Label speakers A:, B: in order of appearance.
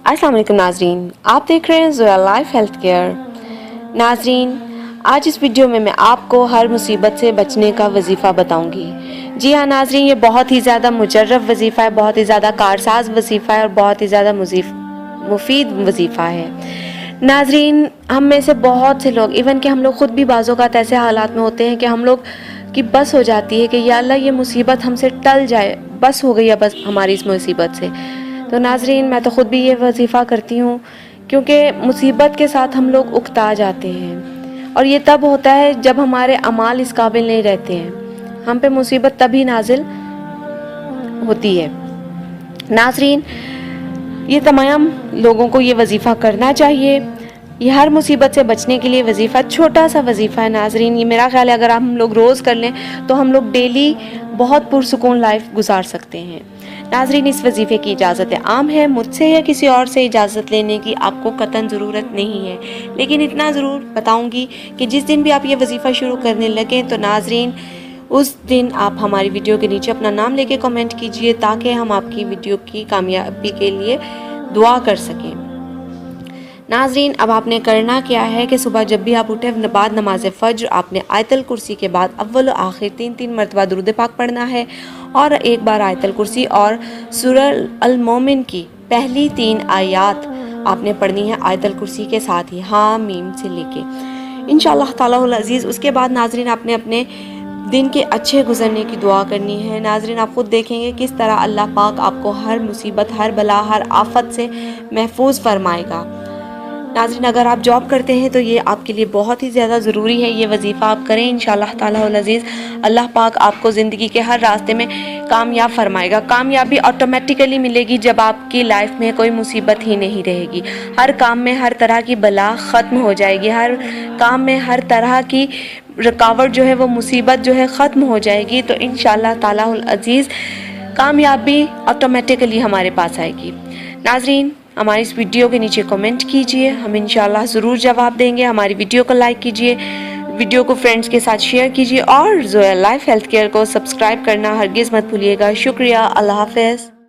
A: अस्सलाम वालेकुम नाजरीन, आप देख रहे हैं ज़ोया लाइफ हेल्थ केयर। नाजरीन, आज इस वीडियो में मैं आपको हर मुसीबत से बचने का वजीफ़ा बताऊंगी। जी हाँ नाजरीन, ये बहुत ही ज़्यादा मुजर्रब वजीफ़ा है, बहुत ही ज़्यादा कारसाज वजीफ़ा है और बहुत ही ज़्यादा मुफीद वजीफ़ा है। नाजरीन, हम में से बहुत से लोग, इवन कि हम लोग ख़ुद भी बाज़ औक़ात ऐसे हालात में होते हैं कि हम लोग की बस हो जाती है कि या अल्लाह ये मुसीबत हमसे टल जाए, बस हो गई है बस हमारी इस मुसीबत से। तो नाजरीन, मैं तो ख़ुद भी ये वजीफ़ा करती हूँ, क्योंकि मुसीबत के साथ हम लोग उकता जाते हैं और ये तब होता है जब हमारे अमाल इस काबिल नहीं रहते हैं। हम पे मुसीबत तभी नाजिल होती है। नाजरीन, ये तमाम लोगों को ये वजीफ़ा करना चाहिए। ये हर मुसीबत से बचने के लिए वजीफ़ा छोटा सा वजीफ़ा है नाजरीन। ये मेरा ख्याल है अगर हम लोग रोज़ कर लें तो हम लोग डेली बहुत पुरसुकून लाइफ गुजार सकते हैं। नाजरीन, इस वजीफ़े की इजाज़त आम है, मुझसे या किसी और से इजाज़त लेने की आपको कतन ज़रूरत नहीं है। लेकिन इतना ज़रूर बताऊंगी कि जिस दिन भी आप ये वजीफ़ा शुरू करने लगें तो नाजरीन उस दिन आप हमारी वीडियो के नीचे अपना नाम लेके कमेंट कीजिए, ताकि हम आपकी वीडियो की कामयाबी के लिए दुआ कर सकें। नाजरीन, अब आपने करना क्या है कि सुबह जब भी आप उठे बाद नमाज फ़ज्र आपने आयतल कुर्सी के बाद अव्वल और आखिर 3 मरतबा दुरूद पाक पढ़ना है और एक बार आयतल कुर्सी और सूरह अल मोमिन की पहली 3 आयत आपने पढ़नी है आयतल कुर्सी के साथ ही हामीम से लेके इंशाअल्लाह ताला अल अज़ीज़। उसके बाद नाजरीन आपने अपने दिन के अच्छे गुजरने की दुआ करनी है। नाजरीन, आप खुद देखेंगे किस तरह अल्लाह पाक आपको हर मुसीबत, हर बला, हर आफत से महफूज फरमाएगा। नाज़रीन, अगर आप जॉब करते हैं तो ये आपके लिए बहुत ही ज़्यादा ज़रूरी है, ये वजीफ़ा आप करें इंशाअल्लाह ताला अल अज़ीज़। अल्लाह पाक आपको ज़िंदगी के हर रास्ते में कामयाब फरमाएगा। कामयाबी ऑटोमेटिकली मिलेगी जब आपकी लाइफ में कोई मुसीबत ही नहीं रहेगी। हर काम में हर तरह की बला ख़त्म हो जाएगी, हर काम में हर तरह की रुकावट जो है वो मुसीबत जो है ख़त्म हो जाएगी। तो इंशाअल्लाह ताला अल अज़ीज़ कामयाबी ऑटोमेटिकली हमारे पास आएगी। नाजरीन, हमारी इस वीडियो के नीचे कमेंट कीजिए, हम इंशाल्लाह ज़रूर जवाब देंगे। हमारी वीडियो को लाइक कीजिए, वीडियो को फ्रेंड्स के साथ शेयर कीजिए और ज़ोया लाइफ हेल्थ केयर को सब्सक्राइब करना हरगिज़ मत भूलिएगा। शुक्रिया, अल्लाह हाफ़िज़।